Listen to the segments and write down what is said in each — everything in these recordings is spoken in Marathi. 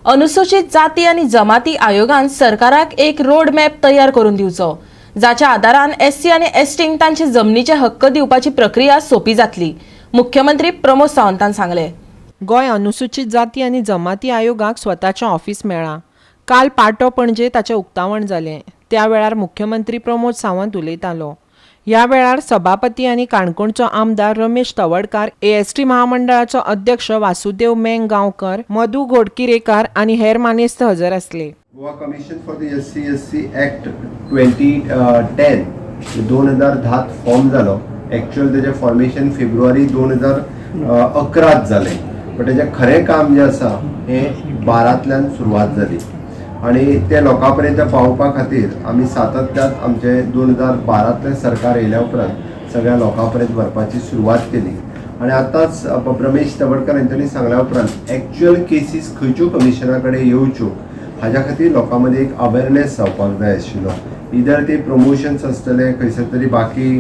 अनुसूचित जाती आणि जमाती आयोगान सरकाराक एक रोड मॅप तयार करून दिवचो, जाच्या आदारान एससी आणि एसटींक तांचे जमनीचे हक्क दिवपाची प्रक्रिया सोपी जातली, मुख्यमंत्री प्रमोद सावंतान सांगले। गोय अनुसूचित जाती आणि जमाती आयोगाक स्वताचें ऑफिस मेळ्ळां। काल पाटो पणजे ताचें उक्तावण जालें। त्या वेळार मुख्यमंत्री प्रमोद सावंत उलयतालो। ह्या वेळार सभापती आणि काणकोणचो आमदार रमेश तवडकार, एएसटी महामंडळाचो अध्यक्ष वासुदेव मेंगगांवकर, मधु घोडकिरेकार आणि हेर मानेस्त हजर आसले। Goa commission for the SC act 2010 2010 form जालो। एक्चुअल तेजे फॉर्मेशन फेब्रुवारी 2011 जालें, पण तेजें खरें काम जें आसा हें 12तल्यान सुरवात जाली आणि ते लोकांपर्यंत पावोवपा खातीर आमी सातत्यान आमचे 2012तलें सरकार येयल्या उपरांत सगळ्या लोकांपर्यंत व्हरपाची सुरवात केली। आणि आतांच रमेश तवडकर हांच्यांनी सांगल्या उपरांत एक्चुअल केसीस खंयच्यो कमिशना कडेन येवच्यो हाज्या खातीर लोकां मदीं एक अवेरनेस जावपाक जाय आशिल्लो। इधर ते प्रमोशन्स आसतले, खंयसर तरी बाकी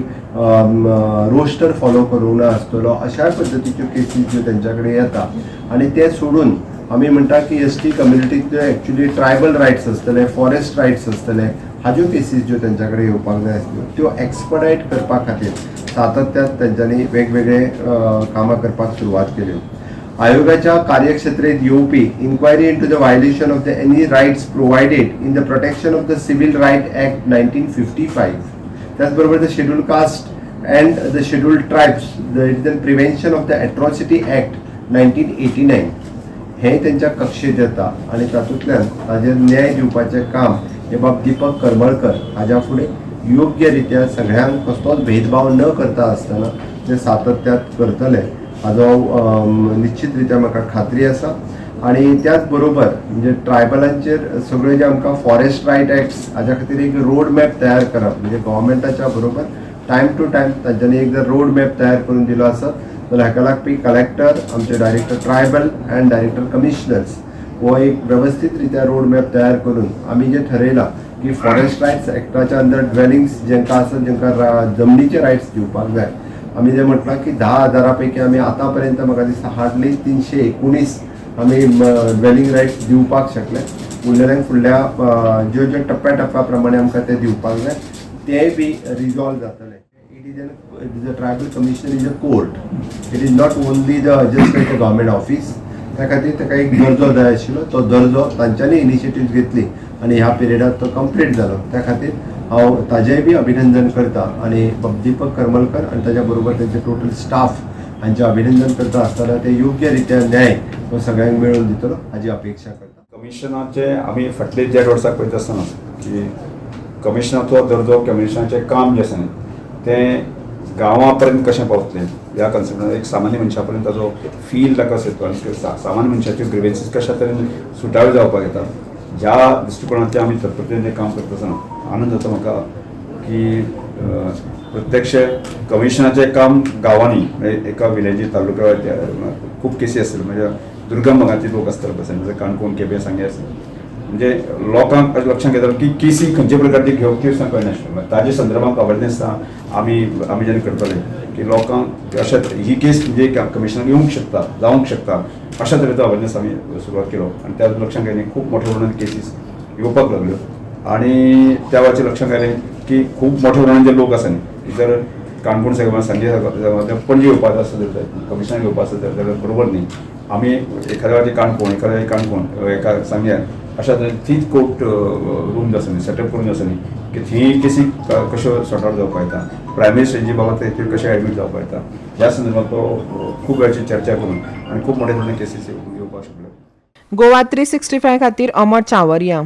रोस्टर फॉलो करूंक ना आसतलो, अशा पद्दतीच्यो केसीस ज्यो तेंच्या कडेन येता आणि ते सोडून आमी म्हणटा की ST कम्युनिटींतल्यो एक्चुअली ट्रायबल रायट्स आसतले, फॉरेस्ट रायट्स आसतले, हाज्यो केसीस ज्यो तेंच्या कडेन येवपाक जाय आसल्यो त्यो एक्सपर्टायट करपा खातीर सातत्यान तेंच्यांनी वेगवेगळे कामां करपाक सुरवात केल्यो। आयोगाच्या कार्यक्षेत्रेत येवपी inquiry into the violation of the any rights provided in the protection of the civil right act 1955, त्याच बरोबर the schedule caste and the schedule tribes the prevention of the atrocity act 1989 हे त्यांच्या कक्षेत येता आणि तातूंतल्यान ताजेर न्याय दिवपाचें काम हे बाब दीपक करमळकर हाज्या फुडें योग्य रित्या सगळ्यांक कसलोच भेदभाव न करता आसतना ते सातत्यान करतले हाजो निश्चित रित्या म्हाका खात्री आसा। आणि त्याच बरोबर म्हणजे ट्रायबलांचेर सगळे जे आमकां फॉरेस्ट रायट ॲक्ट्स हाज्या खातीर एक रोड मॅप तयार करप, म्हणजे गव्हर्मेंटाच्या बरोबर टायम टू टायम तांच्यांनी एक जर रोड मॅप तयार करून दिलो आसत तर हाका लागपी कलेक्टर, आमचे director tribal and director commissioners हो एक व्यवस्थित रित्या रोड मॅप तयार करून आमी जे ठरयलां की फॉरेस्ट रायट्स ॲक्टाच्या अंडर ड्वेलिंग्स जेंकां आसत, जेंकां जमनीचे रायट्स दिवपाक जाय, आमी जे म्हटलां की 10,000 पैकी आमी आतां पर्यंत म्हाका दिसता हार्डली 319 आमी ड्वेलिंग रायट्स दिवपाक शकले। उरलेल्यांक फुडल्या ज्यो ज्यो टप्प्या प्रमाणे आमकां ते दिवपाक जाय तेय बी रिजॉल्व जातले। It is a tribal commissioner is a court. It is not only just like a government office. त्या खातीर ताका एक दर्जो जाय आशिल्लो, तो दर्जो तांच्यांनी इनिशिएटीव घेतली आणि ह्या पिरियडात तो कंप्लीट जालो। त्या खातीर हांव ताजेंय बी अभिनंदन करता आणि दीपक करमळकर आणि ताच्या बरोबर तेंचे टोटल स्टाफ हांचें अभिनंदन करता आसतना ते योग्य रित्या न्याय तो सगळ्यांक मेळून दितलो हाजी अपेक्षा करता। कमिशनाचे आमी फाटले 1.5 वर्सां पळयता आसतना की कमिशनाचो दर्जो, कमिशनाचें काम जें आसा तें गांवांपर्यंत कशें पावतलें ह्या कन्सेप्टान एक सामान्य मनशा पर्यंत ताजो फील ताका येतो आनी सामान्य मनशाच्यो ग्रिवेन्सीस कशा तरेन सुटाव्यो जावपाक येता ज्या दृश्टिकोनांतल्यान आमी तत्परतेन काम करता आसतना आनंद जाता म्हाका की प्रत्यक्ष कमिशनाचें काम गांवांनी म्हणजे एका विलेजी तालुका खूब केसी आसतल्यो, म्हणजे दुर्गम भागांतले लोक आसतले पळय, जशें काणकोण, केपें, सांगे आसता, म्हणजे लोकांक लक्षांत येता की केसी खंयचे प्रकारची घेवप ती वचून कळनाशिल्लें। ताजे संदर्भांत अवेरनेस आमी जेन्ना करतले की लोकांक अशा ही केस म्हणजे कमिशनाक येवंक शकता, जावंक शकता, अशा तरेचो अवेरनेस आमी सुरवात केलो आणि त्या लक्षांत आयलें खूब मोठ्या प्रमाणात केसीस येवपाक लागल्यो आणि त्या वेळाचेर लक्षांत आयलें की खूब मोठ्या प्रमाणात जे लोक आसा न्ही जर काणकोण सारके सांगे पणजे येवपाचो आसत जाल्यार कमिशनाक येवपाक आसत जाल्यार बरोबर न्ही, आमी एखाद्या वेळार काणकोण एका सांग्यार अशा तरेन तीच कोर्ट रूम जो आसा न्ही सेटअप करून आसा न्ही की थंय केसी कश्यो सॉर्ट आउट जावपाक येता, प्रायमरी स्टेजी बाबत ते कशें एडमीट जावपाक येता ह्या संदर्भात तो खूब वेळाची चर्चा करून आनी खूब मोठ्या प्रमाणात केसीस येवपाक शकल्यो। गोवा 365 खातीर अमर चावरिया।